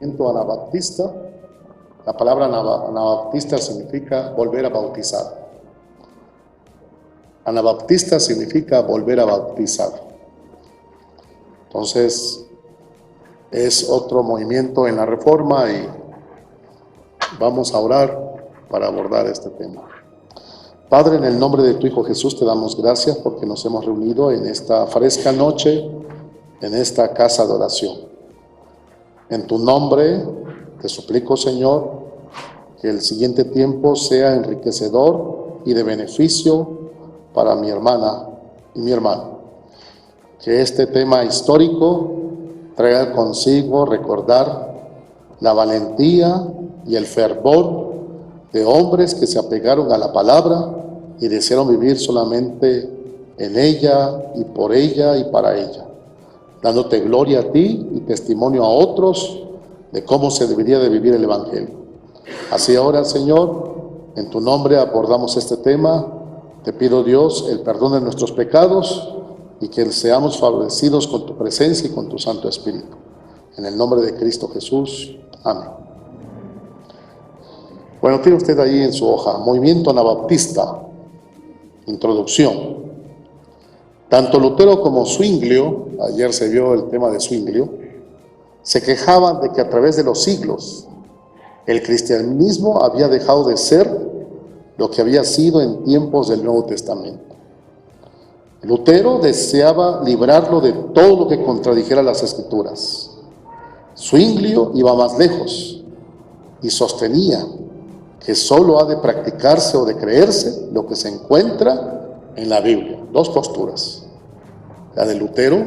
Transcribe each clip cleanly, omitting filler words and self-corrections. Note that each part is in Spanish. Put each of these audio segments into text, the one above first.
Anabaptista. La palabra anabaptista significa volver a bautizar. Anabaptista significa volver a bautizar. Entonces, es otro movimiento en la Reforma y vamos a orar para abordar este tema. Padre, en el nombre de tu Hijo Jesús te damos gracias porque nos hemos reunido en esta fresca noche, en esta casa de oración. En tu nombre te suplico, Señor, que el siguiente tiempo sea enriquecedor y de beneficio para mi hermana y mi hermano. Que este tema histórico traiga consigo recordar la valentía y el fervor de hombres que se apegaron a la palabra y desearon vivir solamente en ella y por ella y para ella, dándote gloria a ti y testimonio a otros de cómo se debería de vivir el Evangelio. Así ahora, Señor, en tu nombre abordamos este tema. Te pido, Dios, el perdón de nuestros pecados y que seamos favorecidos con tu presencia y con tu Santo Espíritu. En el nombre de Cristo Jesús. Amén. Bueno, tiene usted ahí en su hoja, Movimiento Anabaptista, introducción. Tanto Lutero como Zwinglio, ayer se vio el tema de Zwinglio, se quejaban de que a través de los siglos el cristianismo había dejado de ser lo que había sido en tiempos del Nuevo Testamento. Lutero deseaba librarlo de todo lo que contradijera las Escrituras. Zwinglio iba más lejos y sostenía que solo ha de practicarse o de creerse lo que se encuentra en la Biblia. Dos posturas. La de Lutero,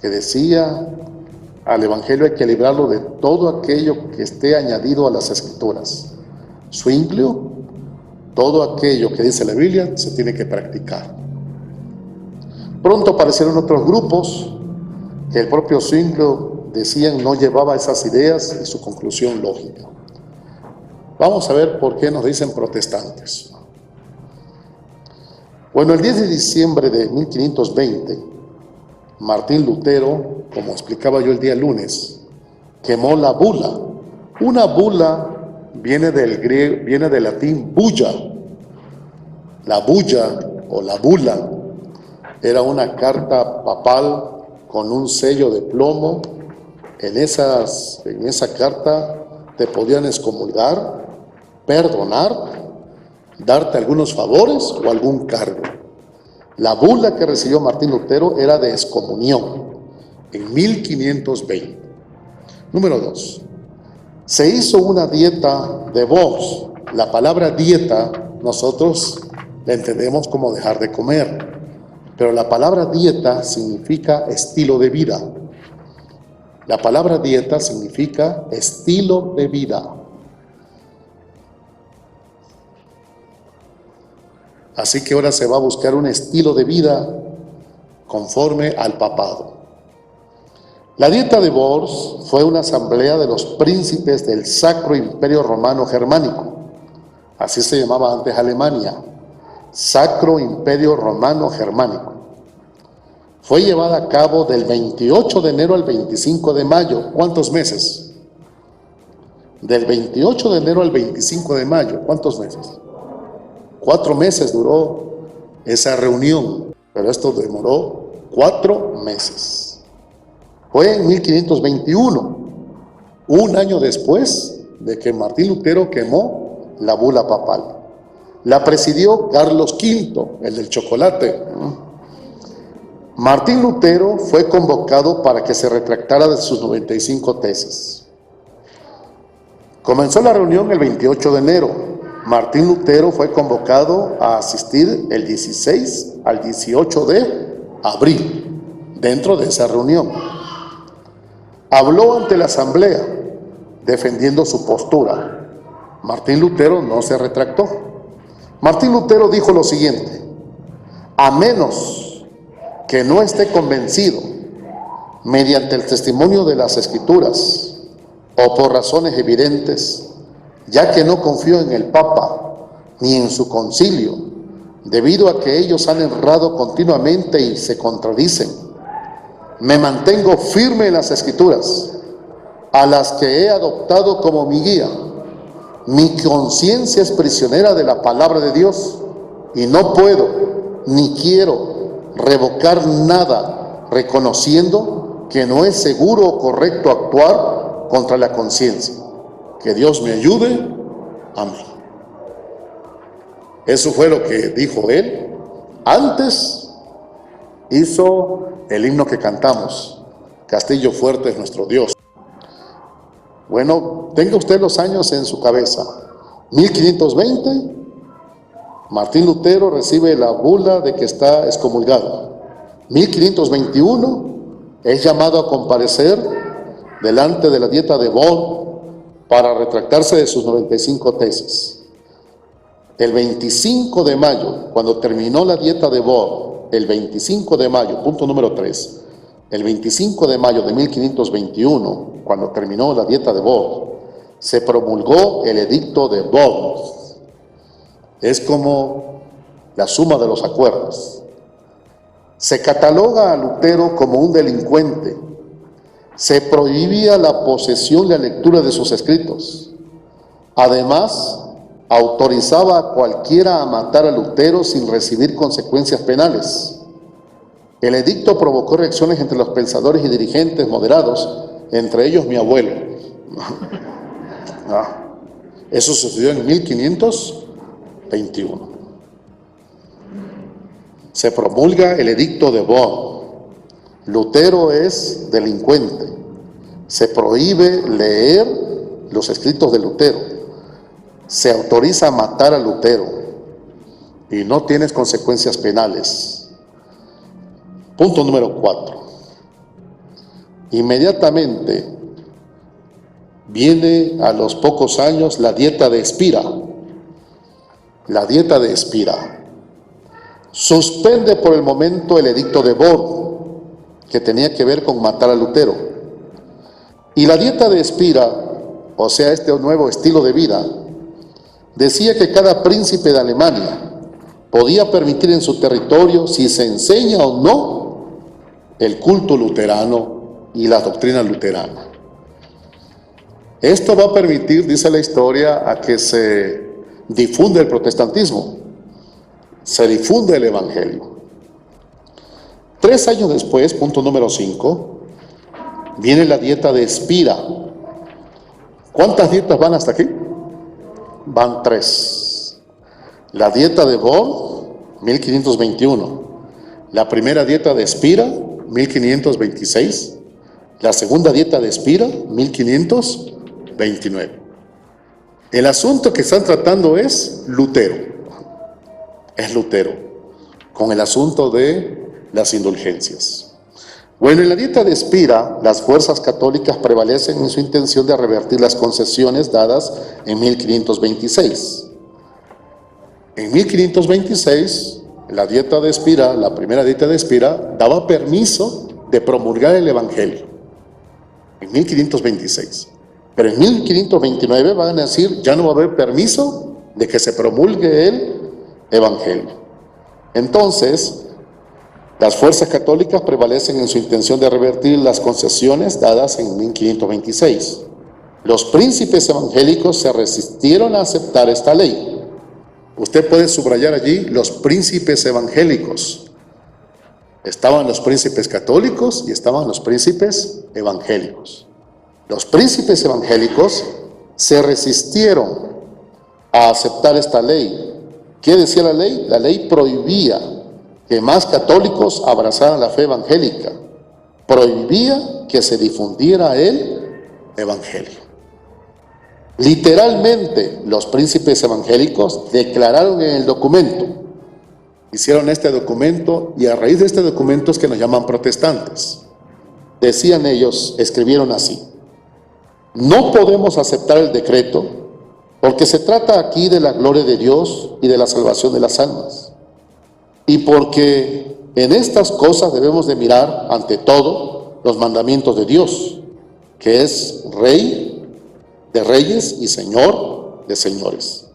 que decía al Evangelio hay que librarlo de todo aquello que esté añadido a las Escrituras. Zwinglio, todo aquello que dice la Biblia se tiene que practicar. Pronto aparecieron otros grupos que el propio Zwinglio decían no llevaba esas ideas y su conclusión lógica. Vamos a ver por qué nos dicen protestantes. Bueno, el 10 de diciembre de 1520, Martín Lutero, como explicaba yo el día lunes, quemó la bula. Una bula viene del latín bulla. La bulla o la bula era una carta papal con un sello de plomo. En esa carta te podían excomulgar, perdonar, darte algunos favores o algún cargo. La bula que recibió Martín Lutero era de excomunión en 1520. Número 2. Se hizo una dieta de Worms. La palabra dieta nosotros la entendemos como dejar de comer, pero la palabra dieta significa estilo de vida. La palabra dieta significa estilo de vida. Así que ahora se va a buscar un estilo de vida conforme al papado. La dieta de Worms fue una asamblea de los príncipes del Sacro Imperio Romano Germánico. Así se llamaba antes Alemania. Sacro Imperio Romano Germánico. Fue llevada a cabo del 28 de enero al 25 de mayo. ¿Cuántos meses? Del 28 de enero al 25 de mayo. ¿Cuántos meses? 4 meses duró esa reunión, pero esto demoró 4 meses. Fue en 1521, un año después de que Martín Lutero quemó la bula papal. La presidió Carlos V, el del chocolate. Martín Lutero fue convocado para que se retractara de sus 95 tesis. Comenzó la reunión el 28 de enero. Martín Lutero fue convocado a asistir el 16 al 18 de abril, dentro de esa reunión. Habló ante la asamblea, defendiendo su postura. Martín Lutero no se retractó. Martín Lutero dijo lo siguiente: a menos que no esté convencido, mediante el testimonio de las Escrituras, o por razones evidentes, ya que no confío en el Papa ni en su concilio, debido a que ellos han errado continuamente y se contradicen, me mantengo firme en las Escrituras, a las que he adoptado como mi guía. Mi conciencia es prisionera de la palabra de Dios y no puedo ni quiero revocar nada, reconociendo que no es seguro o correcto actuar contra la conciencia. Que Dios me ayude. Amén. Eso fue lo que dijo él. Antes hizo el himno que cantamos, Castillo fuerte es nuestro Dios. Bueno, tenga usted los años en su cabeza. 1520, Martín Lutero recibe la bula de que está excomulgado. 1521, es llamado a comparecer delante de la Dieta de Bonn para retractarse de sus 95 tesis. El 25 de mayo, cuando terminó la Dieta de Bonn, el 25 de mayo, punto número 3, el 25 de mayo de 1521, cuando terminó la Dieta de Bonn, se promulgó el Edicto de Bonn. Es como la suma de los acuerdos. Se cataloga a Lutero como un delincuente. Se prohibía la posesión y la lectura de sus escritos. Además, autorizaba a cualquiera a matar a Lutero sin recibir consecuencias penales. El edicto provocó reacciones entre los pensadores y dirigentes moderados, entre ellos mi abuelo. Eso sucedió en 1521. Se promulga el edicto de Bonn. Lutero es delincuente. Se prohíbe leer los escritos de Lutero. Se autoriza a matar a Lutero y no tienes consecuencias penales. Punto número 4. Inmediatamente viene a los pocos años la Dieta de Spira. La Dieta de Spira suspende por el momento el edicto de Bonn, que tenía que ver con matar a Lutero. Y la Dieta de Spira, o sea, este nuevo estilo de vida, decía que cada príncipe de Alemania podía permitir en su territorio, si se enseña o no, el culto luterano y la doctrina luterana. Esto va a permitir, dice la historia, a que se difunda el protestantismo, se difunde el evangelio. 3 años después, punto número 5, viene la Dieta de Spira. ¿Cuántas dietas van hasta aquí? Van 3. La Dieta de Bonn, 1521. La primera Dieta de Spira, 1526. La segunda Dieta de Spira, 1529. El asunto que están tratando es Lutero. Es Lutero, con el asunto de las indulgencias. Bueno, en la Dieta de Spira, las fuerzas católicas prevalecen en su intención de revertir las concesiones dadas en 1526. En 1526, la Dieta de Spira, la primera Dieta de Spira, daba permiso de promulgar el Evangelio. En 1526. Pero en 1529 van a decir, ya no va a haber permiso de que se promulgue el Evangelio. Entonces, las fuerzas católicas prevalecen en su intención de revertir las concesiones dadas en 1526. Los príncipes evangélicos se resistieron a aceptar esta ley. Usted puede subrayar allí los príncipes evangélicos. Estaban los príncipes católicos y estaban los príncipes evangélicos. Los príncipes evangélicos se resistieron a aceptar esta ley. ¿Qué decía la ley? La ley prohibía que más católicos abrazaran la fe evangélica. Prohibía que se difundiera el evangelio. Literalmente, los príncipes evangélicos declararon en el documento, hicieron este documento, y a raíz de este documento es que nos llaman protestantes. Decían ellos, escribieron así: no podemos aceptar el decreto porque se trata aquí de la gloria de Dios y de la salvación de las almas. Y porque en estas cosas debemos de mirar, ante todo, los mandamientos de Dios, que es Rey de reyes y Señor de señores.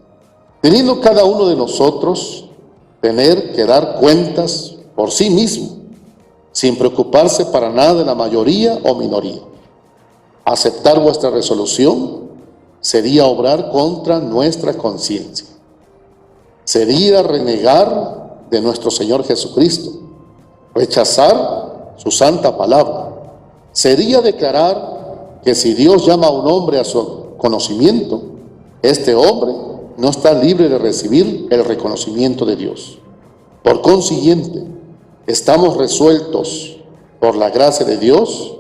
Teniendo cada uno de nosotros tener que dar cuentas por sí mismo, sin preocuparse para nada de la mayoría o minoría. Aceptar vuestra resolución sería obrar contra nuestra conciencia. Sería renegar de nuestro Señor Jesucristo, rechazar su santa palabra. Sería declarar que si Dios llama a un hombre a su conocimiento, este hombre no está libre de recibir el reconocimiento de Dios. Por consiguiente, estamos resueltos por la gracia de Dios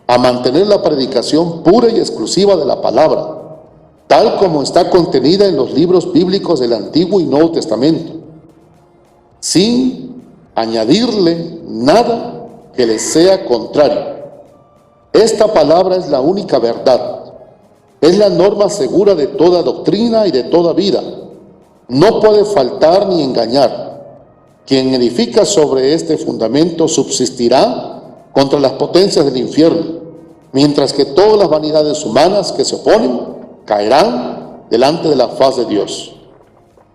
a mantener la predicación pura y exclusiva de la palabra, tal como está contenida en los libros bíblicos del Antiguo y Nuevo Testamento, sin añadirle nada que le sea contrario. Esta palabra es la única verdad, es la norma segura de toda doctrina y de toda vida. No puede faltar ni engañar. Quien edifica sobre este fundamento subsistirá contra las potencias del infierno, mientras que todas las vanidades humanas que se oponen caerán delante de la faz de Dios.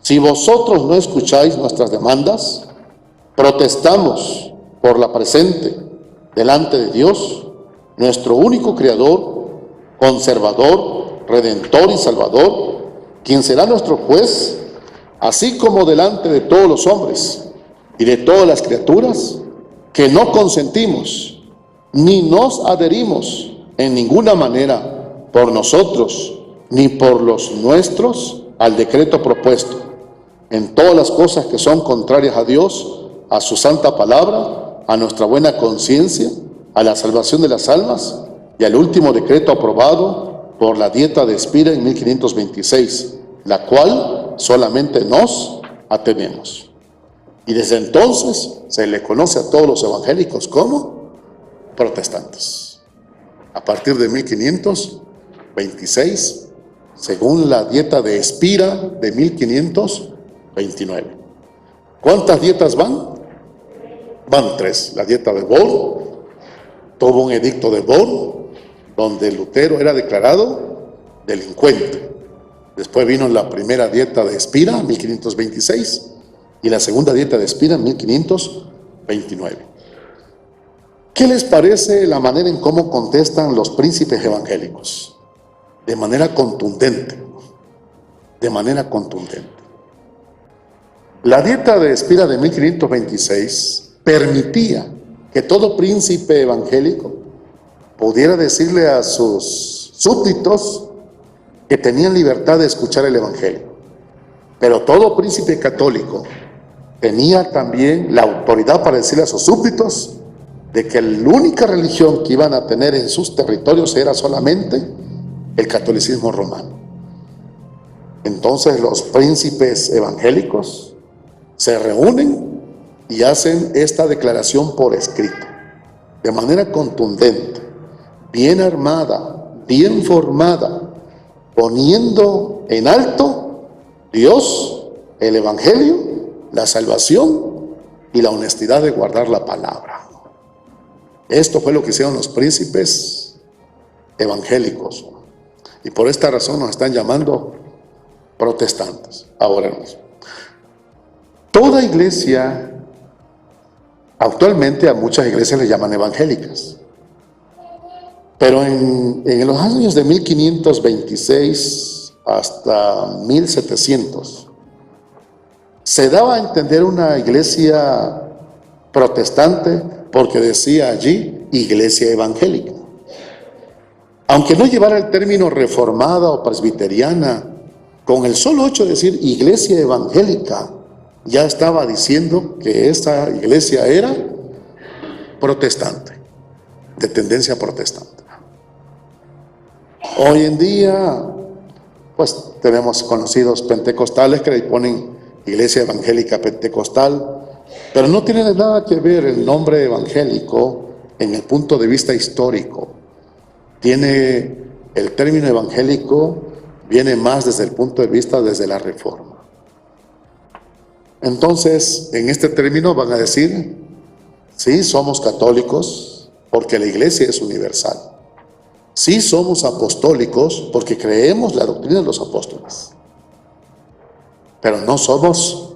Si vosotros no escucháis nuestras demandas, protestamos por la presente delante de Dios, nuestro único Creador, conservador, Redentor y Salvador, quien será nuestro juez, así como delante de todos los hombres y de todas las criaturas, que no consentimos ni nos adherimos en ninguna manera por nosotros ni por los nuestros al decreto propuesto, en todas las cosas que son contrarias a Dios, a su santa palabra, a nuestra buena conciencia, a la salvación de las almas y al último decreto aprobado por la Dieta de Spira en 1526, la cual solamente nos atenemos. Y desde entonces se le conoce a todos los evangélicos como protestantes. A partir de 1526, según la Dieta de Spira de 1529. ¿Cuántas dietas van? Van 3. La Dieta de Bonn, tuvo un edicto de Bonn, donde Lutero era declarado delincuente. Después vino la primera Dieta de Spira, 1526, y la segunda Dieta de Spira, 1529. ¿Qué les parece la manera en cómo contestan los príncipes evangélicos? De manera contundente, de manera contundente. La Dieta de Spira de 1526 permitía que todo príncipe evangélico pudiera decirle a sus súbditos que tenían libertad de escuchar el evangelio. Pero todo príncipe católico tenía también la autoridad para decirle a sus súbditos de que la única religión que iban a tener en sus territorios era solamente el catolicismo romano. Entonces los príncipes evangélicos se reúnen y hacen esta declaración por escrito, de manera contundente, bien armada, bien formada, poniendo en alto Dios, el evangelio, la salvación y la honestidad de guardar la palabra. Esto fue lo que hicieron los príncipes evangélicos. Y por esta razón nos están llamando protestantes. Ahora, toda iglesia, actualmente a muchas iglesias les llaman evangélicas. Pero en los años de 1526 hasta 1700, se daba a entender una iglesia protestante porque decía allí iglesia evangélica. Aunque no llevara el término reformada o presbiteriana, con el solo hecho de decir iglesia evangélica, ya estaba diciendo que esta iglesia era protestante, de tendencia protestante. Hoy en día, pues tenemos conocidos pentecostales que le ponen iglesia evangélica pentecostal, pero no tiene nada que ver el nombre evangélico en el punto de vista histórico. Tiene el término evangélico, viene más desde el punto de vista desde la Reforma. Entonces, en este término van a decir, sí, somos católicos porque la iglesia es universal. Sí, somos apostólicos porque creemos la doctrina de los apóstoles. Pero no somos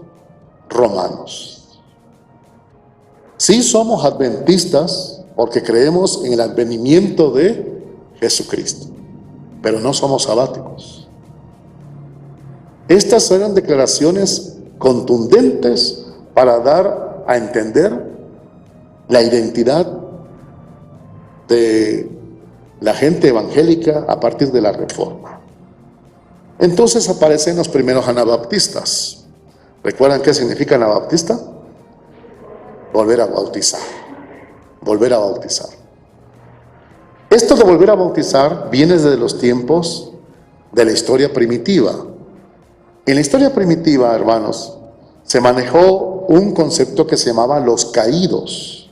romanos. Sí, somos adventistas porque creemos en el advenimiento de Jesucristo. Pero no somos sabáticos. Estas eran declaraciones contundentes para dar a entender la identidad de la gente evangélica a partir de la Reforma. Entonces aparecen los primeros anabaptistas. ¿Recuerdan qué significa anabaptista? Volver a bautizar. Volver a bautizar. Esto de volver a bautizar viene desde los tiempos de la historia primitiva. En la historia primitiva, hermanos, se manejó un concepto que se llamaba los caídos.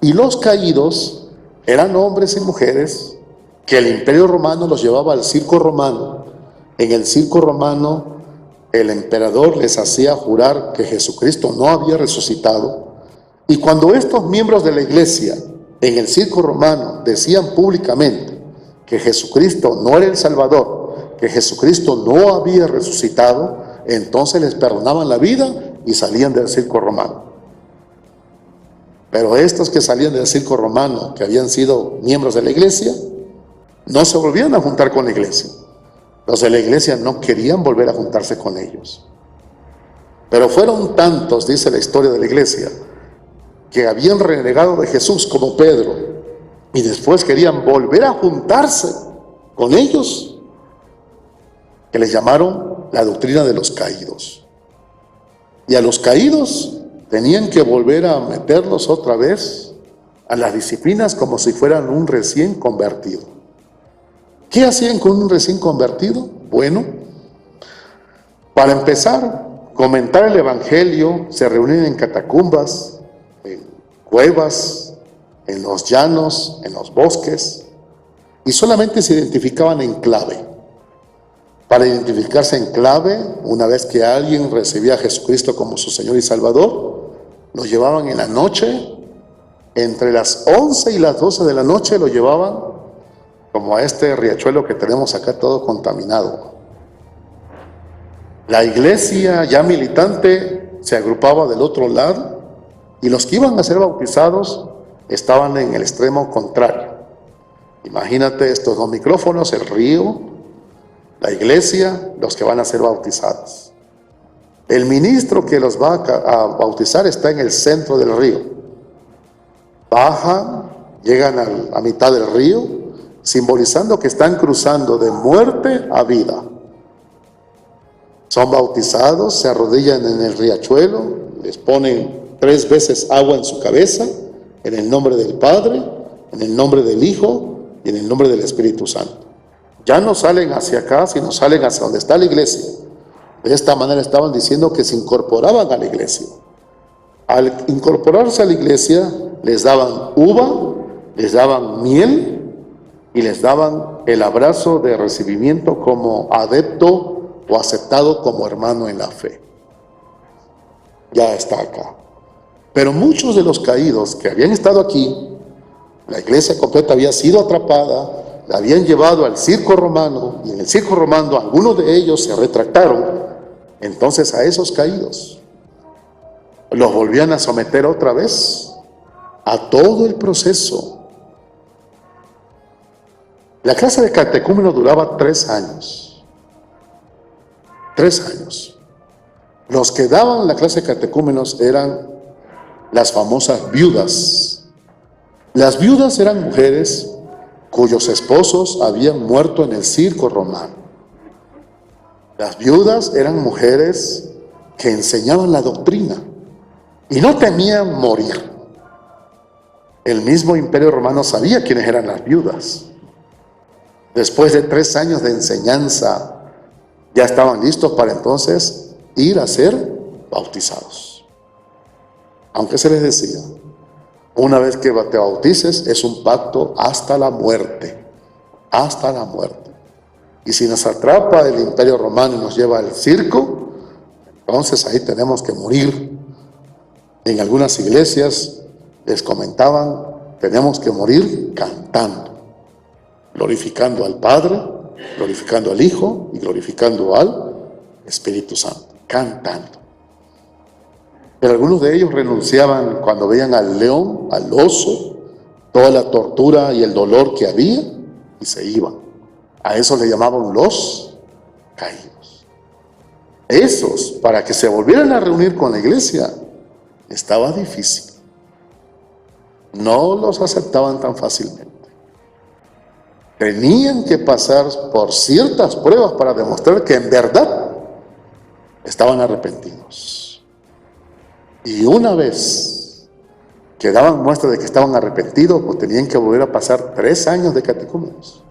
Y los caídos eran hombres y mujeres que el Imperio Romano los llevaba al circo romano. En el circo romano, el emperador les hacía jurar que Jesucristo no había resucitado. Y cuando estos miembros de la iglesia en el circo romano decían públicamente que Jesucristo no era el Salvador, que Jesucristo no había resucitado, entonces les perdonaban la vida y salían del circo romano. Pero estos que salían del circo romano, que habían sido miembros de la iglesia, no se volvían a juntar con la iglesia. Los de la iglesia no querían volver a juntarse con ellos. Pero fueron tantos, dice la historia de la iglesia, que habían renegado de Jesús como Pedro y después querían volver a juntarse con ellos, que les llamaron la doctrina de los caídos. Y a los caídos tenían que volver a meterlos otra vez a las disciplinas como si fueran un recién convertido. ¿Qué hacían con un recién convertido? Bueno, para empezar, comentar el evangelio, se reunían en catacumbas, en cuevas, en los llanos, en los bosques, y solamente se identificaban en clave. Para identificarse en clave, una vez que alguien recibía a Jesucristo como su Señor y Salvador, lo llevaban en la noche, entre las 11 y las 12 de la noche lo llevaban como a este riachuelo que tenemos acá todo contaminado. La iglesia ya militante se agrupaba del otro lado y los que iban a ser bautizados estaban en el extremo contrario. Imagínate estos dos micrófonos, el río, la iglesia, los que van a ser bautizados. El ministro que los va a bautizar está en el centro del río. Bajan, llegan a mitad del río, simbolizando que están cruzando de muerte a vida. Son bautizados, se arrodillan en el riachuelo, les ponen 3 veces agua en su cabeza, en el nombre del Padre, en el nombre del Hijo y en el nombre del Espíritu Santo. Ya no salen hacia acá, sino salen hacia donde está la iglesia. De esta manera estaban diciendo que se incorporaban a la iglesia. Al incorporarse a la iglesia, les daban uva, les daban miel y les daban el abrazo de recibimiento como adepto o aceptado como hermano en la fe. Ya está acá. Pero muchos de los caídos que habían estado aquí, la iglesia completa había sido atrapada, la habían llevado al circo romano, y en el circo romano algunos de ellos se retractaron. Entonces a esos caídos los volvían a someter otra vez a todo el proceso. La clase de catecúmeno duraba 3 años. 3 años. Los que daban la clase de catecúmenos eran las famosas viudas. Las viudas eran mujeres cuyos esposos habían muerto en el circo romano. Las viudas eran mujeres que enseñaban la doctrina y no temían morir. El mismo Imperio Romano sabía quiénes eran las viudas. Después de 3 años de enseñanza, ya estaban listos para entonces ir a ser bautizados. Aunque se les decía, una vez que te bautices es un pacto hasta la muerte, hasta la muerte. Y si nos atrapa el Imperio Romano y nos lleva al circo, entonces ahí tenemos que morir. En algunas iglesias les comentaban, tenemos que morir cantando, glorificando al Padre, glorificando al Hijo y glorificando al Espíritu Santo, cantando. Pero algunos de ellos renunciaban cuando veían al león, al oso, toda la tortura y el dolor que había, y se iban. A eso le llamaban los caídos. Esos, para que se volvieran a reunir con la iglesia, estaba difícil. No los aceptaban tan fácilmente. Tenían que pasar por ciertas pruebas para demostrar que en verdad estaban arrepentidos. Y una vez que daban muestra de que estaban arrepentidos, pues tenían que volver a pasar 3 años de catecúmenos.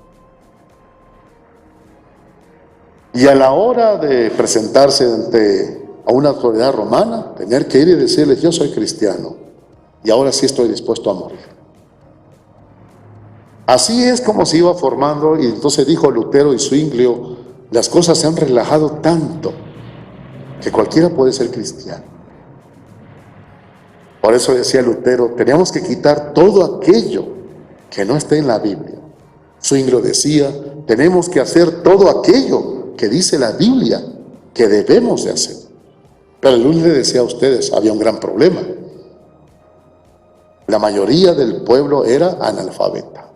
Y a la hora de presentarse a una autoridad romana, tener que ir y decirles: yo soy cristiano y ahora sí estoy dispuesto a morir. Así es como se iba formando. Y entonces dijo Lutero y Zwinglio: las cosas se han relajado tanto que cualquiera puede ser cristiano. Por eso decía Lutero: teníamos que quitar todo aquello que no esté en la Biblia. Zwinglio decía: tenemos que hacer todo aquello que dice la Biblia que debemos de hacer. Pero el lunes le decía a ustedes, había un gran problema. La mayoría del pueblo era analfabeta.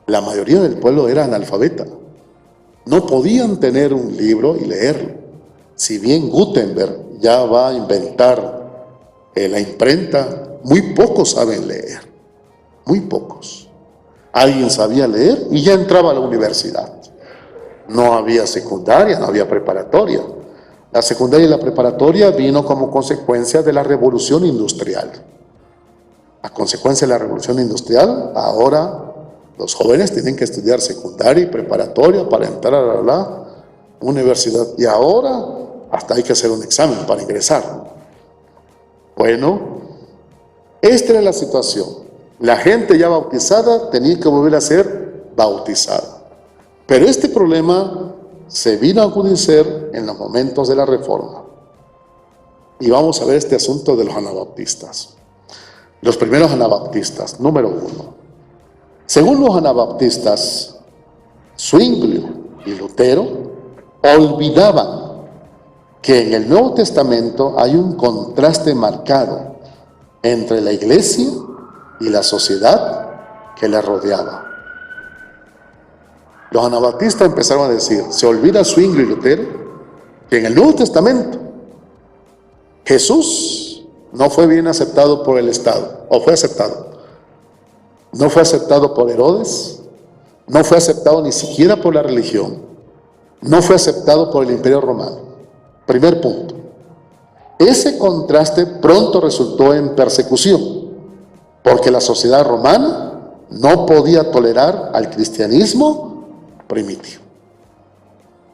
La mayoría del pueblo era analfabeta. No podían tener un libro y leerlo. Si bien Gutenberg ya va a inventar la imprenta, muy pocos saben leer. Muy pocos. Alguien sabía leer y ya entraba a la universidad. No había secundaria, no había preparatoria. La secundaria y la preparatoria vino como consecuencia de la revolución industrial. A consecuencia de la revolución industrial, ahora los jóvenes tienen que estudiar secundaria y preparatoria para entrar a la universidad. Y ahora hasta hay que hacer un examen para ingresar. Bueno, esta era la situación. La gente ya bautizada tenía que volver a ser bautizada. Pero este problema se vino a agudizar en los momentos de la Reforma. Y vamos a ver este asunto de los anabaptistas. Los primeros anabaptistas, número 1. Según los anabaptistas, Zwinglio y Lutero olvidaban que en el Nuevo Testamento hay un contraste marcado entre la iglesia y la sociedad que la rodeaba. Los anabaptistas empezaron a decir: se olvida Zwinglio y Lutero que en el Nuevo Testamento Jesús no fue bien aceptado por el Estado, o fue aceptado. No fue aceptado por Herodes, no fue aceptado ni siquiera por la religión, no fue aceptado por el Imperio Romano. Primer punto. Ese contraste pronto resultó en persecución, porque la sociedad romana no podía tolerar al cristianismo primitivo.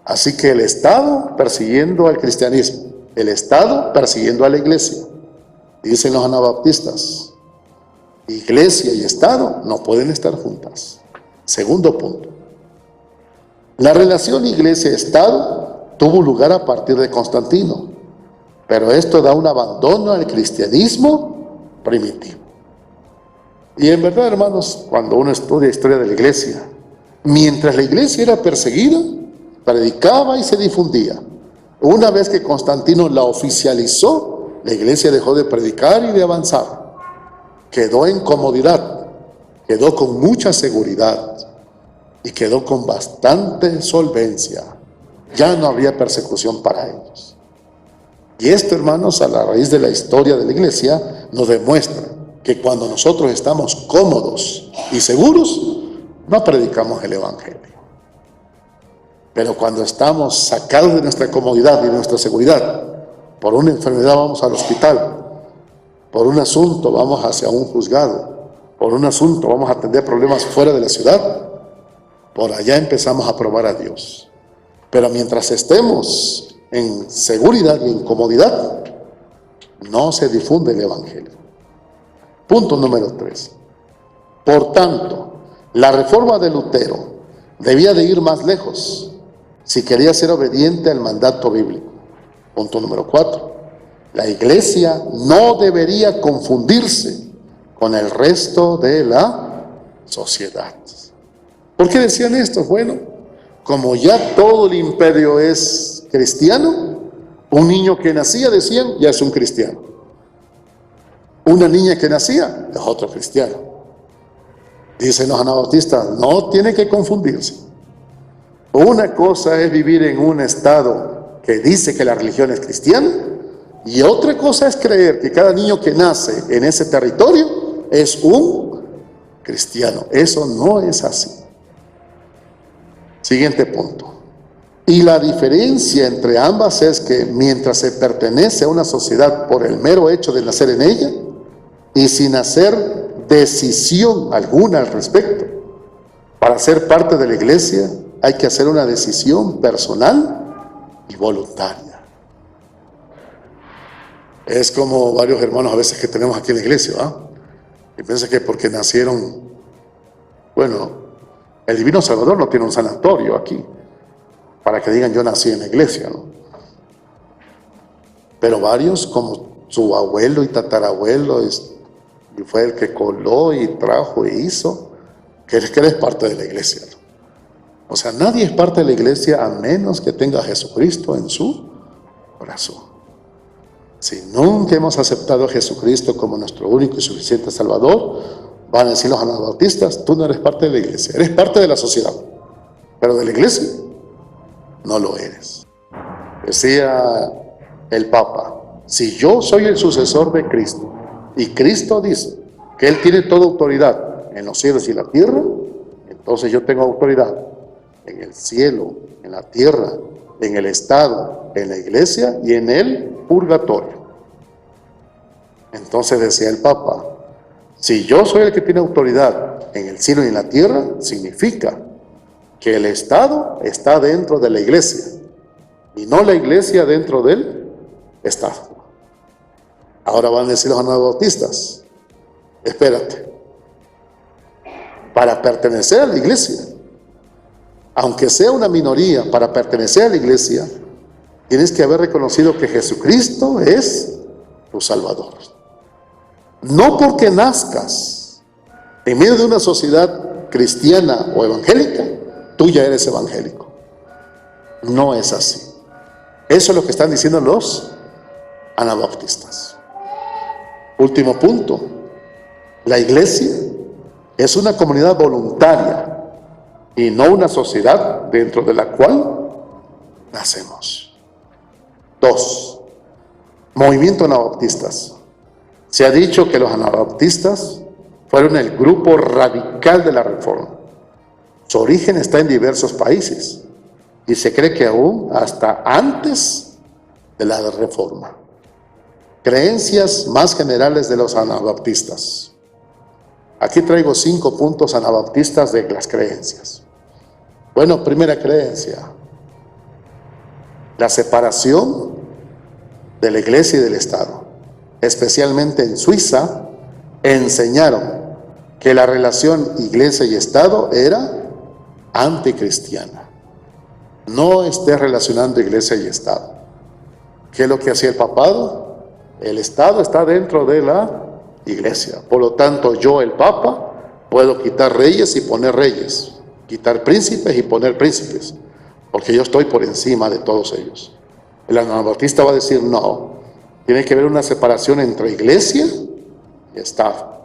Así que el Estado persiguiendo al cristianismo, el Estado persiguiendo a la iglesia. Dicen los anabaptistas: iglesia y Estado no pueden estar juntas. Segundo punto. La relación iglesia-Estado tuvo lugar a partir de Constantino, pero esto da un abandono al cristianismo primitivo. Y en verdad, hermanos, cuando uno estudia historia de la iglesia, mientras la iglesia era perseguida, predicaba y se difundía. Una vez que Constantino la oficializó, la iglesia dejó de predicar y de avanzar. Quedó en comodidad, quedó con mucha seguridad y quedó con bastante solvencia. Ya no había persecución para ellos. Y esto, hermanos, a la raíz de la historia de la iglesia, nos demuestra que cuando nosotros estamos cómodos y seguros, no predicamos el evangelio. Pero cuando estamos sacados de nuestra comodidad y de nuestra seguridad, por una enfermedad vamos al hospital, por un asunto vamos hacia un juzgado, por un asunto vamos a atender problemas fuera de la ciudad, por allá empezamos a probar a Dios. Pero mientras estemos en seguridad y en comodidad, no se difunde el evangelio. Punto número 3. Por tanto, la reforma de Lutero debía de ir más lejos si quería ser obediente al mandato bíblico. Punto número 4. La iglesia no debería confundirse con el resto de la sociedad. ¿Por qué decían esto? Bueno, como ya todo el imperio es cristiano, un niño que nacía, decían, ya es un cristiano. Una niña que nacía es otro cristiano. Dicen los anabautistas, no tiene que confundirse. Una cosa es vivir en un estado que dice que la religión es cristiana, y otra cosa es creer que cada niño que nace en ese territorio es un cristiano. Eso no es así. Siguiente punto. Y la diferencia entre ambas es que mientras se pertenece a una sociedad por el mero hecho de nacer en ella y sin hacer decisión alguna al respecto, para ser parte de la iglesia hay que hacer una decisión personal y voluntaria. Es como varios hermanos a veces que tenemos aquí en la iglesia, ¿verdad? Y piensan que porque nacieron, bueno, el Divino Salvador no tiene un sanatorio aquí, para que digan yo nací en la iglesia, ¿no? Pero varios, como su abuelo y tatarabuelo, y fue el que coló y trajo e hizo, que eres parte de la iglesia, ¿no? O sea, nadie es parte de la iglesia a menos que tenga a Jesucristo en su corazón. Si nunca hemos aceptado a Jesucristo como nuestro único y suficiente Salvador, van a decir los anabautistas, tú no eres parte de la iglesia, eres parte de la sociedad, pero de la iglesia no lo eres. Decía el Papa, si yo soy el sucesor de Cristo, y Cristo dice que Él tiene toda autoridad en los cielos y la tierra, entonces yo tengo autoridad en el cielo, en la tierra, en el Estado, en la iglesia y en el purgatorio. Entonces decía el Papa, si yo soy el que tiene autoridad en el cielo y en la tierra, significa que el Estado está dentro de la iglesia y no la iglesia dentro del Estado. Ahora van a decir los anabautistas, espérate, para pertenecer a la iglesia, aunque sea una minoría, para pertenecer a la iglesia, tienes que haber reconocido que Jesucristo es tu Salvador. No porque nazcas en medio de una sociedad cristiana o evangélica, tú ya eres evangélico. No es así. Eso es lo que están diciendo los anabautistas. Último punto. La iglesia es una comunidad voluntaria y no una sociedad dentro de la cual nacemos. 2. Movimiento anabautistas. Se ha dicho que los anabautistas fueron el grupo radical de la Reforma. Su origen está en diversos países y se cree que aún hasta antes de la Reforma. Creencias más generales de los anabautistas. Aquí traigo 5 puntos anabautistas de las creencias. Bueno, primera creencia, la separación de la iglesia y del Estado. Especialmente en Suiza, enseñaron que la relación iglesia y Estado era anticristiana. No estés relacionando iglesia y Estado. ¿Qué es lo que hacía el papado? El Estado está dentro de la iglesia. Por lo tanto, yo, el Papa, puedo quitar reyes y poner reyes, quitar príncipes y poner príncipes, porque yo estoy por encima de todos ellos. El anabautista va a decir, no, tiene que haber una separación entre iglesia y Estado.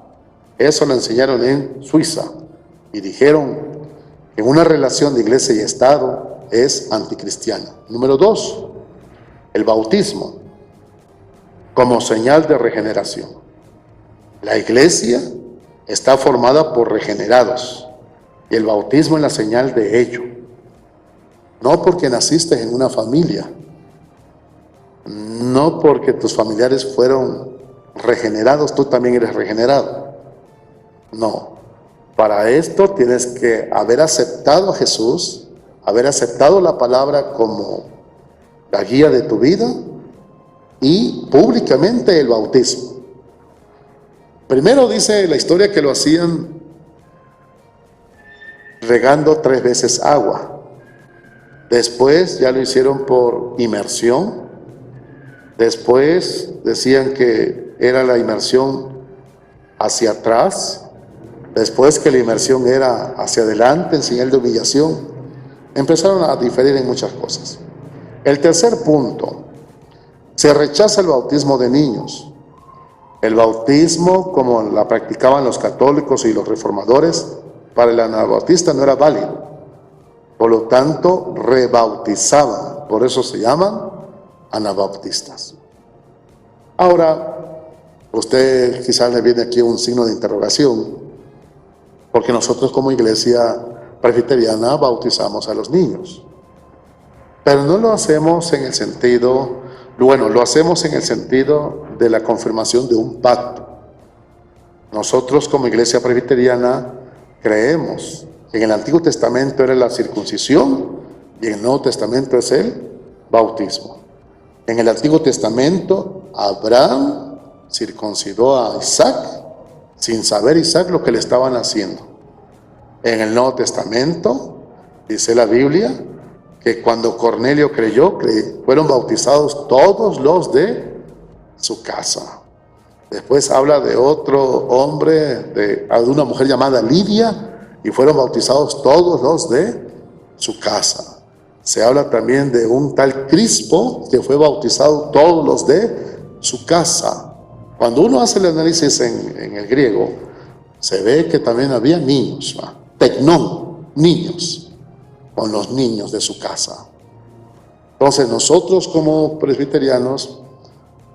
Eso lo enseñaron en Suiza y dijeron que una relación de iglesia y Estado es anticristiana. Número 2, el bautismo como señal de regeneración. La iglesia está formada por regenerados y el bautismo es la señal de ello. No porque naciste en una familia, no porque tus familiares fueron regenerados, tú también eres regenerado. No, para esto tienes que haber aceptado a Jesús, haber aceptado la palabra como la guía de tu vida y públicamente el bautismo. Primero dice la historia que lo hacían regando 3 veces agua. Después ya lo hicieron por inmersión. Después decían que era la inmersión hacia atrás. Después que la inmersión era hacia adelante en señal de humillación. Empezaron a diferir en muchas cosas. El tercer punto, se rechaza el bautismo de niños. El bautismo, como la practicaban los católicos y los reformadores, para el anabautista no era válido. Por lo tanto, rebautizaban. Por eso se llaman anabautistas. Ahora, usted quizás le viene aquí un signo de interrogación, porque nosotros como iglesia presbiteriana bautizamos a los niños. Pero no lo hacemos en el sentido, bueno, lo hacemos en el sentido de la confirmación de un pacto. Nosotros como iglesia presbiteriana creemos que en el Antiguo Testamento era la circuncisión y en el Nuevo Testamento es el bautismo. En el Antiguo Testamento, Abraham circuncidó a Isaac sin saber Isaac lo que le estaban haciendo. En el Nuevo Testamento, dice la Biblia, que cuando Cornelio creyó, fueron bautizados todos los de su casa. Después habla de otro hombre, de una mujer llamada Lidia, y fueron bautizados todos los de su casa. Se habla también de un tal Crispo, que fue bautizado todos los de su casa. Cuando uno hace el análisis en el griego, se ve que también había niños, tecnón, niños, con los niños de su casa. Entonces nosotros como presbiterianos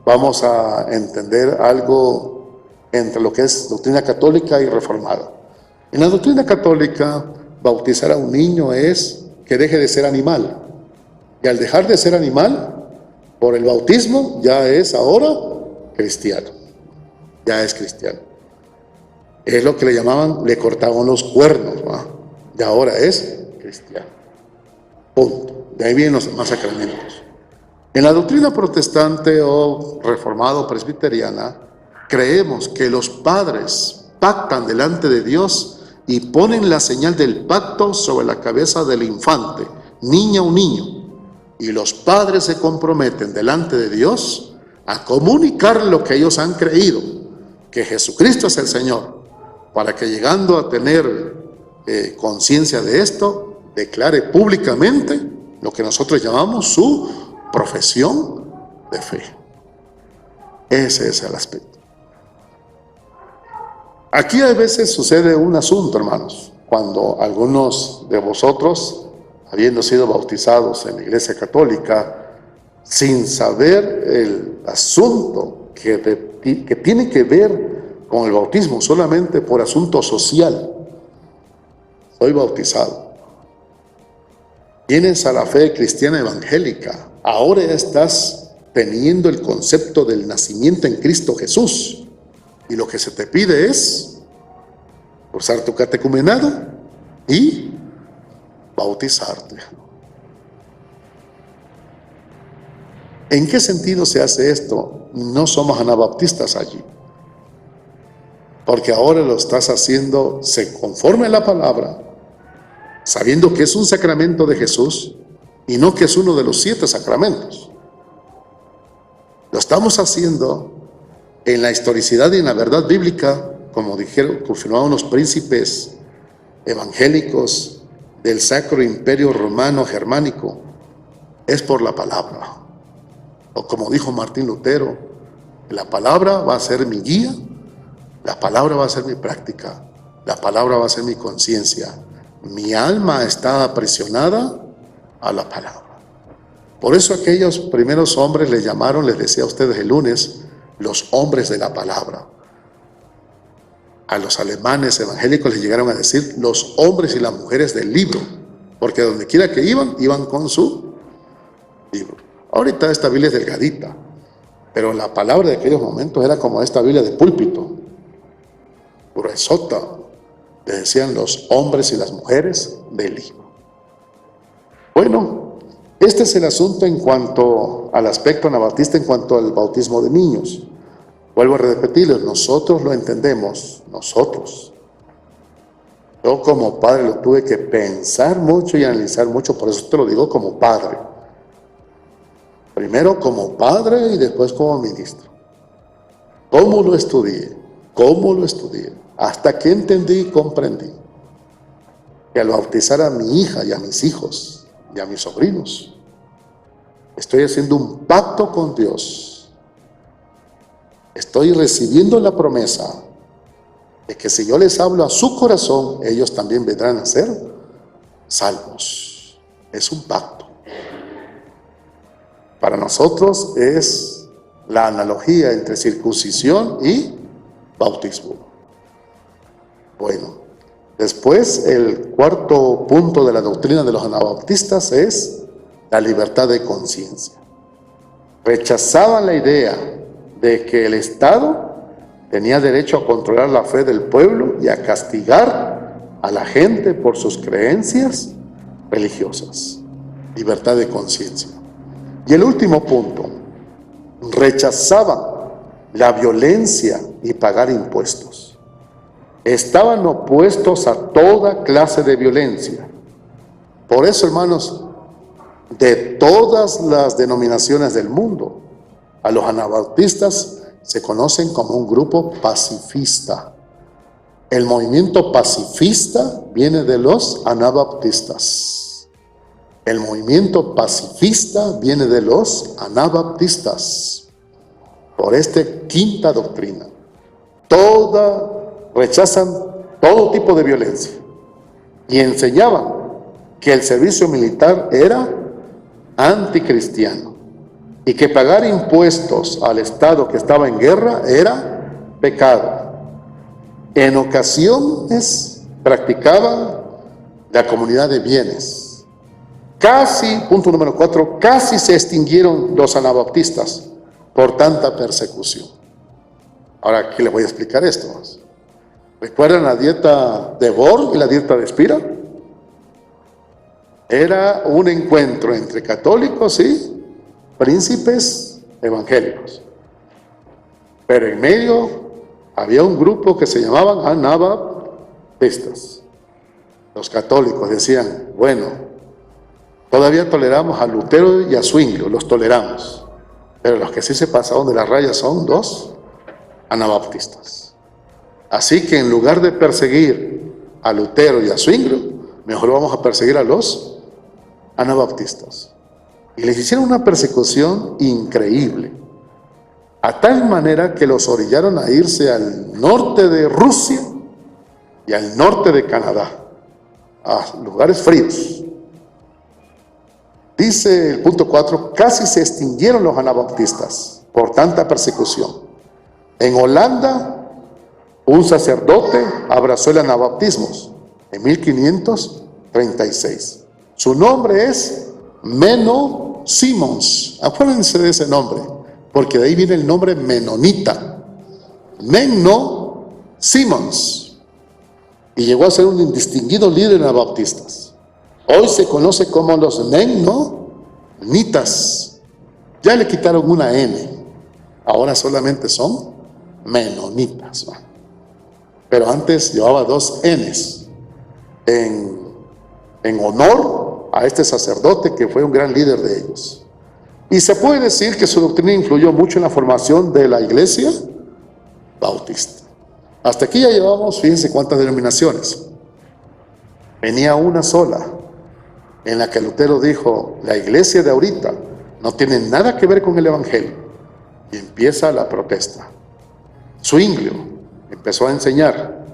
vamos a entender algo entre lo que es doctrina católica y reformada. En la doctrina católica, bautizar a un niño es que deje de ser animal. Y al dejar de ser animal, por el bautismo, ya es ahora cristiano. Ya es cristiano. Es lo que le llamaban, le cortaban los cuernos, ¿va? Y ahora es cristiano. Punto. De ahí vienen los demás sacramentos. En la doctrina protestante o reformada o presbiteriana, creemos que los padres pactan delante de Dios y ponen la señal del pacto sobre la cabeza del infante, niña o niño, y los padres se comprometen delante de Dios a comunicar lo que ellos han creído, que Jesucristo es el Señor, para que llegando a tener conciencia de esto, declare públicamente lo que nosotros llamamos su profesión de fe. Ese es el aspecto. Aquí a veces sucede un asunto, hermanos, cuando algunos de vosotros, habiendo sido bautizados en la Iglesia Católica, sin saber el asunto que tiene que ver con el bautismo, solamente por asunto social, soy bautizado. Vienes a la fe cristiana evangélica, ahora estás teniendo el concepto del nacimiento en Cristo Jesús. Y lo que se te pide es cursar tu catecumenado y bautizarte. ¿En qué sentido se hace esto? No somos anabaptistas allí. Porque ahora lo estás haciendo conforme a la palabra, sabiendo que es un sacramento de Jesús y no que es uno de los 7 sacramentos. Lo estamos haciendo en la historicidad y en la verdad bíblica, como confirmaban los príncipes evangélicos del Sacro Imperio Romano Germánico, es por la palabra. O como dijo Martín Lutero, la palabra va a ser mi guía, la palabra va a ser mi práctica, la palabra va a ser mi conciencia. Mi alma está aprisionada a la palabra. Por eso aquellos primeros hombres les llamaron, les decía a ustedes el lunes, los hombres de la palabra. A los alemanes evangélicos les llegaron a decir los hombres y las mujeres del libro, porque donde quiera que iban con su libro. Ahorita esta Biblia es delgadita, pero la palabra de aquellos momentos era como esta Biblia de púlpito, gruesota. Le decían los hombres y las mujeres del libro. Bueno, este es el asunto en cuanto al aspecto anabautista, en cuanto al bautismo de niños. Vuelvo a repetirles, nosotros lo entendemos, nosotros. Yo como padre lo tuve que pensar mucho y analizar mucho, por eso te lo digo como padre. Primero como padre y después como ministro. ¿Cómo lo estudié? ¿Cómo lo estudié? Hasta que entendí y comprendí que al bautizar a mi hija y a mis hijos y a mis sobrinos, estoy haciendo un pacto con Dios. Estoy recibiendo la promesa de que si yo les hablo a su corazón, ellos también vendrán a ser salvos. Es un pacto. Para nosotros es la analogía entre circuncisión y bautismo. Bueno, después el cuarto punto de la doctrina de los anabautistas es la libertad de conciencia. Rechazaban la idea de que el Estado tenía derecho a controlar la fe del pueblo y a castigar a la gente por sus creencias religiosas. Libertad de conciencia. Y el último punto, rechazaban la violencia y pagar impuestos. Estaban opuestos a toda clase de violencia. Por eso, hermanos, de todas las denominaciones del mundo, a los anabautistas se conocen como un grupo pacifista. El movimiento pacifista viene de los anabautistas. El movimiento pacifista viene de los anabautistas. Por esta quinta doctrina, rechazan todo tipo de violencia y enseñaban que el servicio militar era anticristiano y que pagar impuestos al Estado que estaba en guerra era pecado. En ocasiones practicaban la comunidad de bienes. Punto número 4, casi se extinguieron los anabautistas por tanta persecución. Ahora aquí les voy a explicar esto. ¿Recuerdan la dieta de Borg y la dieta de Spira? Era un encuentro entre católicos y príncipes evangélicos. Pero en medio había un grupo que se llamaban anabautistas. Los católicos decían, bueno, todavía toleramos a Lutero y a Zwinglio, los toleramos. Pero los que sí se pasaron de la raya son los anabautistas. Así que en lugar de perseguir a Lutero y a Zwinglio, mejor vamos a perseguir a los anabautistas. Y les hicieron una persecución increíble, a tal manera que los orillaron a irse al norte de Rusia y al norte de Canadá, a lugares fríos. Dice el punto 4, casi se extinguieron los anabautistas por tanta persecución. En Holanda, un sacerdote abrazó el anabautismo en 1536. Su nombre es Menno Simons. Acuérdense de ese nombre, porque de ahí viene el nombre menonita. Menno Simons. Y llegó a ser un indistinguido líder anabautistas. Hoy se conoce como los menonitas. Ya le quitaron una N. Ahora solamente son menonitas. Pero antes llevaba 2 Ns. En honor a este sacerdote que fue un gran líder de ellos. Y se puede decir que su doctrina influyó mucho en la formación de la iglesia bautista. Hasta aquí ya llevamos, fíjense cuántas denominaciones. Venía una sola, en la que Lutero dijo, la iglesia de ahorita no tiene nada que ver con el evangelio. Y empieza la protesta. Zwinglio empezó a enseñar,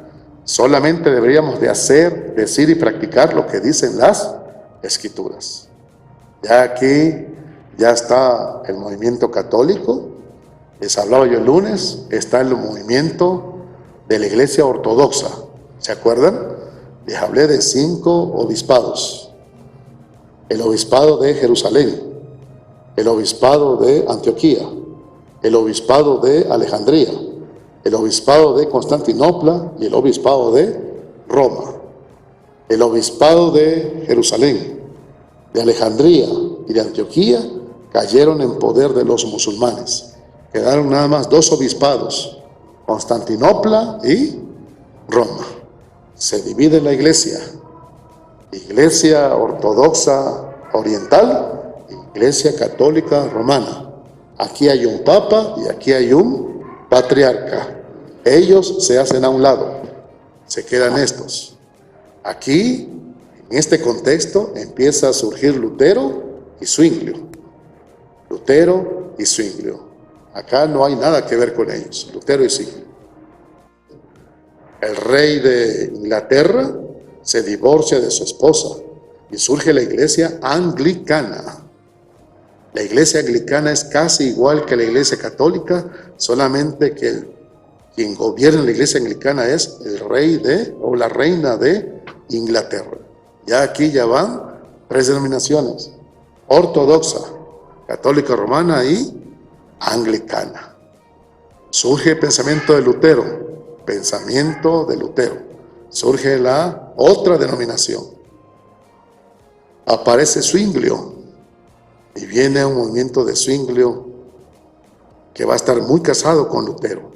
solamente deberíamos de hacer, decir y practicar lo que dicen las escrituras. Ya aquí ya está el movimiento católico, les hablaba yo el lunes, está el movimiento de la iglesia ortodoxa. ¿Se acuerdan? Les hablé de 5 obispados. El obispado de Jerusalén, el obispado de Antioquía, el obispado de Alejandría, el obispado de Constantinopla y el obispado de Roma. El obispado de Jerusalén, de Alejandría y de Antioquía cayeron en poder de los musulmanes. Quedaron nada más 2 obispados, Constantinopla y Roma. Se divide la iglesia ortodoxa oriental, iglesia católica romana. Aquí hay un papa y aquí hay un patriarca. Ellos se hacen a un lado, se quedan estos. Aquí, en este contexto, empieza a surgir Lutero y Zwinglio. Lutero y Zwinglio. Acá no hay nada que ver con ellos, Lutero y Zwinglio. El rey de Inglaterra se divorcia de su esposa y surge la iglesia anglicana. La iglesia anglicana es casi igual que la iglesia católica, solamente que quien gobierna la iglesia anglicana es el rey o la reina de Inglaterra. Ya aquí ya van 3 denominaciones: ortodoxa, católica romana y anglicana. Surge el pensamiento de Lutero. Surge la otra denominación. Aparece Zwinglio y viene un movimiento de Zwinglio que va a estar muy casado con Lutero.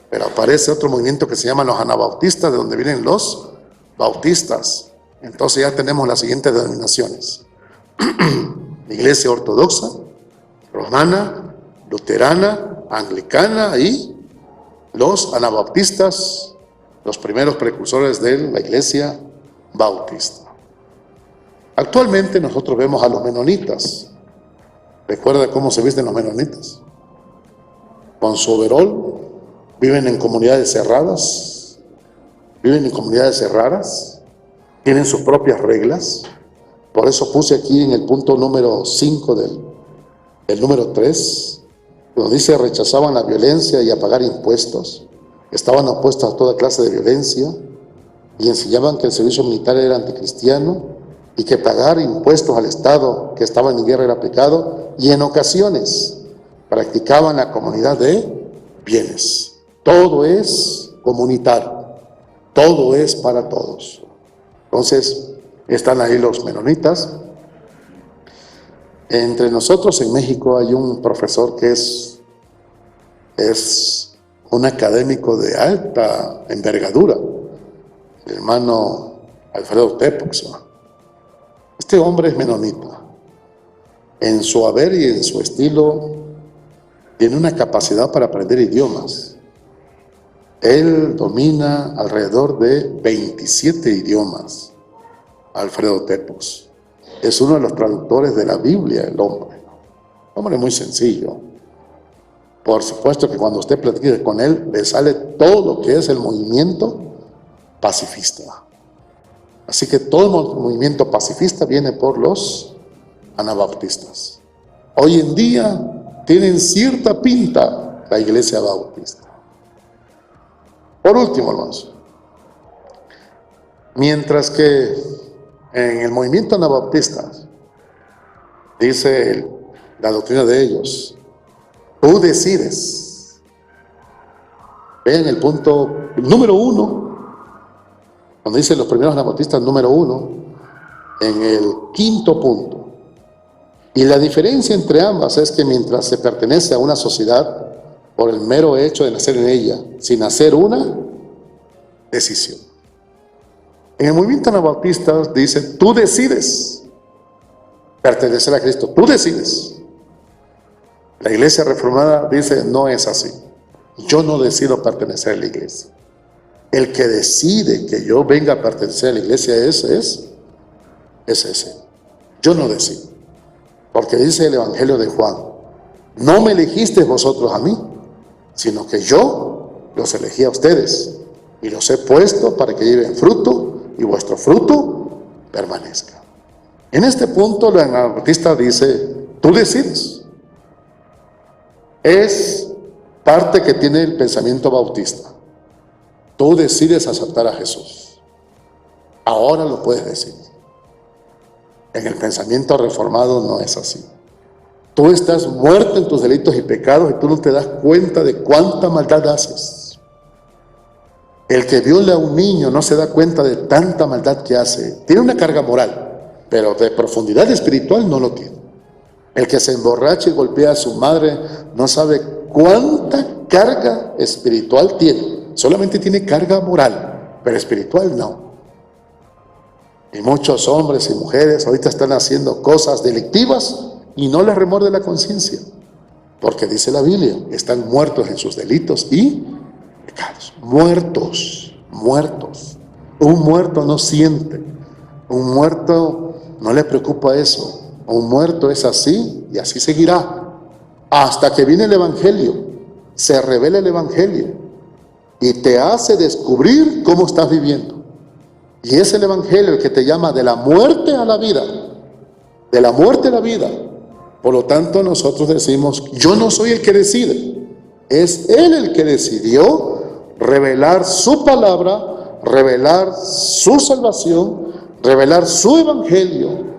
Pero aparece otro movimiento que se llama los anabautistas, de donde vienen los bautistas. Entonces ya tenemos las siguientes denominaciones: Iglesia ortodoxa, romana, luterana, anglicana y los anabautistas, los primeros precursores de la iglesia bautista. Actualmente nosotros vemos a los menonitas. ¿Recuerda cómo se visten los menonitas? Con su overol, viven en comunidades cerradas, tienen sus propias reglas. Por eso puse aquí en el punto número 5 del número 3, donde dice: rechazaban la violencia y a pagar impuestos, estaban opuestos a toda clase de violencia y enseñaban que el servicio militar era anticristiano y que pagar impuestos al Estado que estaba en guerra era pecado, y en ocasiones practicaban la comunidad de bienes. Todo es comunitario, todo es para todos. Entonces están ahí los menonitas. Entre nosotros en México hay un profesor que es un académico de alta envergadura, el hermano Alfredo Tepox. Este hombre es menonita. En su haber y en su estilo tiene una capacidad para aprender idiomas. Él domina alrededor de 27 idiomas. Alfredo Tepox es uno de los traductores de la Biblia, el hombre muy sencillo. Por supuesto que cuando usted platique con él, le sale todo lo que es el movimiento pacifista. Así que todo el movimiento pacifista viene por los anabautistas. Hoy en día tienen cierta pinta la iglesia bautista. Por último, hermanos, mientras que en el movimiento anabautista dice la doctrina de ellos: tú decides. Vean el punto número 1, cuando dice los primeros anabautistas número 1, en el 5.º punto. Y la diferencia entre ambas es que mientras se pertenece a una sociedad por el mero hecho de nacer en ella, sin hacer una decisión. En el movimiento anabautista dice: tú decides pertenecer a Cristo, tú decides. La iglesia reformada dice: no es así. Yo no decido pertenecer a la iglesia. El que decide que yo venga a pertenecer a la iglesia es ese. Yo no decido. Porque dice el Evangelio de Juan: no me elegisteis vosotros a mí, sino que yo los elegí a ustedes y los he puesto para que lleven fruto y vuestro fruto permanezca. En este punto el anabautista dice: tú decides. Es parte que tiene el pensamiento bautista. Tú decides aceptar a Jesús. Ahora lo puedes decir. En el pensamiento reformado no es así. Tú estás muerto en tus delitos y pecados y tú no te das cuenta de cuánta maldad haces. El que viola a un niño no se da cuenta de tanta maldad que hace. Tiene una carga moral, pero de profundidad espiritual no lo tiene. El que se emborracha y golpea a su madre no sabe cuánta carga espiritual tiene. Solamente tiene carga moral, pero espiritual no. Y muchos hombres y mujeres ahorita están haciendo cosas delictivas y no les remorde la conciencia. Porque dice la Biblia: están muertos en sus delitos y pecados. Muertos. Un muerto no siente. Un muerto no le preocupa eso. Un muerto es así y así seguirá. Hasta que viene el Evangelio. Se revela el Evangelio. y te hace descubrir cómo estás viviendo. Y es el Evangelio el que te llama de la muerte a la vida, de la muerte a la vida. Por lo tanto, nosotros decimos, yo no soy el que decide, es Él el que decidió revelar su palabra, revelar su salvación, revelar su Evangelio.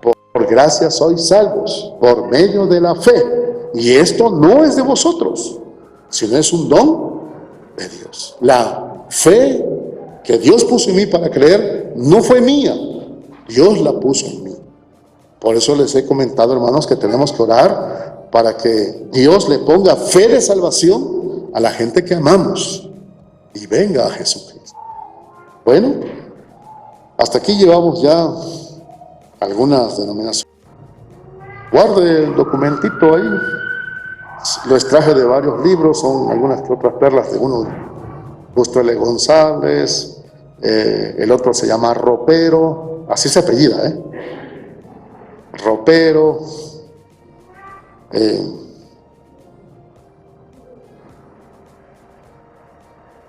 Por gracia sois salvos, por medio de la fe. Y esto no es de vosotros, sino es un don de Dios. La fe que Dios puso en mí para creer no fue mía, Dios la puso en mí. Por eso les he comentado, hermanos, que tenemos que orar para que Dios le ponga fe de salvación a la gente que amamos y venga a Jesucristo. Bueno, hasta aquí llevamos ya algunas denominaciones. Guarde el documentito ahí. Lo extraje de varios libros, son algunas que otras perlas de uno, Justo L. González, el otro se llama Ropero, así se apellida, Ropero,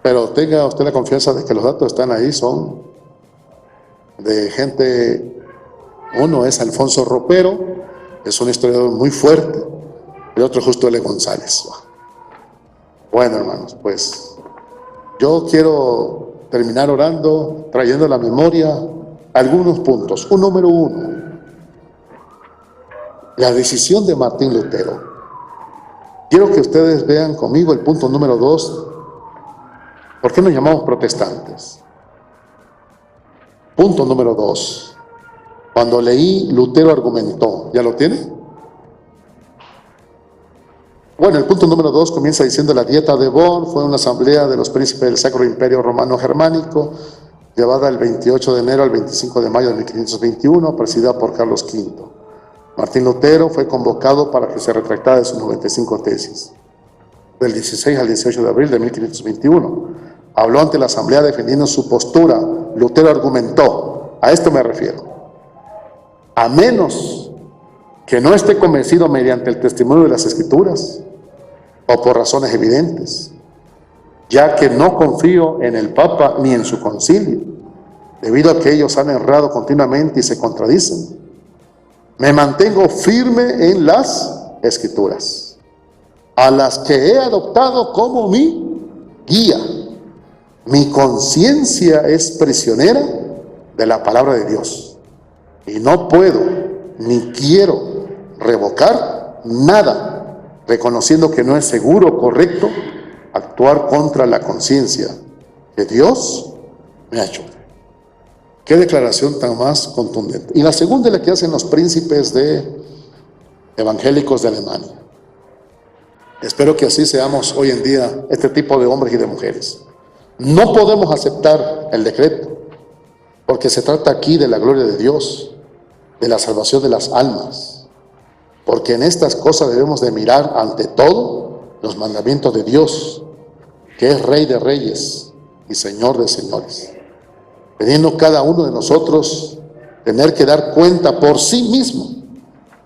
pero tenga usted la confianza de que los datos están ahí, son de gente. Uno es Alfonso Ropero, es un historiador muy fuerte, y otro Justo L. González. Bueno, hermanos, pues yo quiero terminar orando, trayendo a la memoria algunos puntos. Número 1, la decisión de Martín Lutero. Quiero que ustedes vean conmigo el punto número 2. ¿Por qué nos llamamos protestantes? Punto número 2. Cuando leí, Lutero argumentó. ¿Ya lo tiene? Bueno, el punto número 2 comienza diciendo: la Dieta de Bonn fue una asamblea de los príncipes del Sacro Imperio Romano Germánico, llevada el 28 de enero al 25 de mayo de 1521, presidida por Carlos V. Martín Lutero fue convocado para que se retractara de sus 95 tesis. Del 16 al 18 de abril de 1521. Habló ante la asamblea defendiendo su postura. Lutero argumentó, a esto me refiero: a menos que no esté convencido mediante el testimonio de las Escrituras o por razones evidentes, ya que no confío en el Papa ni en su concilio, debido a que ellos han errado continuamente y se contradicen, me mantengo firme en las Escrituras, a las que he adoptado como mi guía. Mi conciencia es prisionera de la palabra de Dios y no puedo ni quiero revocar nada, reconociendo que no es seguro o correcto actuar contra la conciencia que Dios me ha hecho. Qué declaración tan más contundente. Y la segunda es la que hacen los príncipes evangélicos de Alemania. Espero que así seamos hoy en día este tipo de hombres y de mujeres. No podemos aceptar el decreto, porque se trata aquí de la gloria de Dios, de la salvación de las almas, porque en estas cosas debemos de mirar ante todo los mandamientos de Dios, que es Rey de reyes y Señor de señores, teniendo cada uno de nosotros tener que dar cuenta por sí mismo,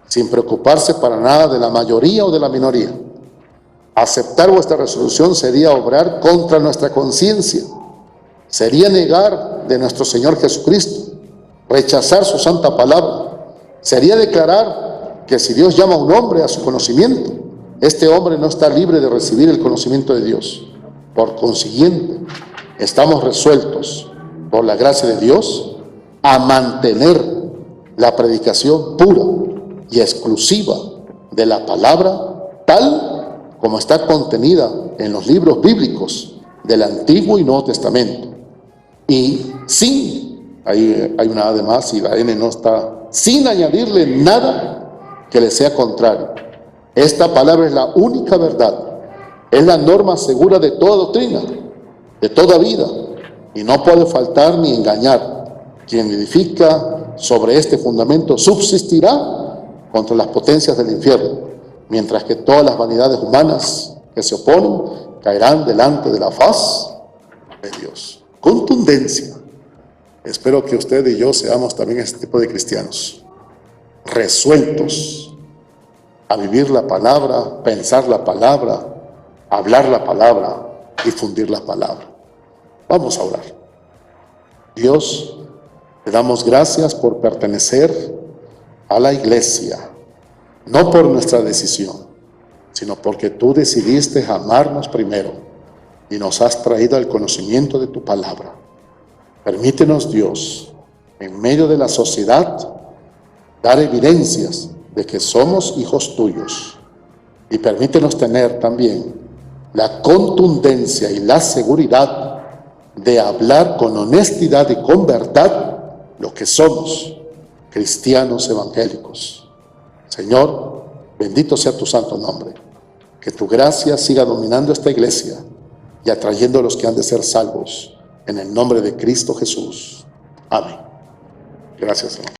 sin preocuparse para nada de la mayoría o de la minoría. Aceptar vuestra resolución sería obrar contra nuestra conciencia, sería negar de nuestro Señor Jesucristo, rechazar su santa palabra, sería declarar que si Dios llama a un hombre a su conocimiento, este hombre no está libre de recibir el conocimiento de Dios. Por consiguiente, estamos resueltos, por la gracia de Dios, a mantener la predicación pura y exclusiva de la palabra, tal como está contenida en los libros bíblicos del Antiguo y Nuevo Testamento. Y sin, ahí hay una A de más y la N no está, sin añadirle nada que le sea contrario. Esta palabra es la única verdad, es la norma segura de toda doctrina, de toda vida, y no puede faltar ni engañar. Quien edifica sobre este fundamento subsistirá contra las potencias del infierno, mientras que todas las vanidades humanas que se oponen caerán delante de la faz de Dios. Contundencia. Espero que usted y yo seamos también este tipo de cristianos, resueltos a vivir la palabra, pensar la palabra, hablar la palabra difundir la palabra. Vamos a orar. Dios, te damos gracias por pertenecer a la iglesia, no por nuestra decisión, sino porque tú decidiste amarnos primero y nos has traído al conocimiento de tu palabra. Permítenos, Dios, en medio de la sociedad, dar evidencias de que somos hijos tuyos, y permítenos tener también la contundencia y la seguridad de hablar con honestidad y con verdad lo que somos, cristianos evangélicos. Señor, bendito sea tu santo nombre. Que tu gracia siga dominando esta iglesia y atrayendo a los que han de ser salvos, en el nombre de Cristo Jesús. Amén. Gracias, Señor.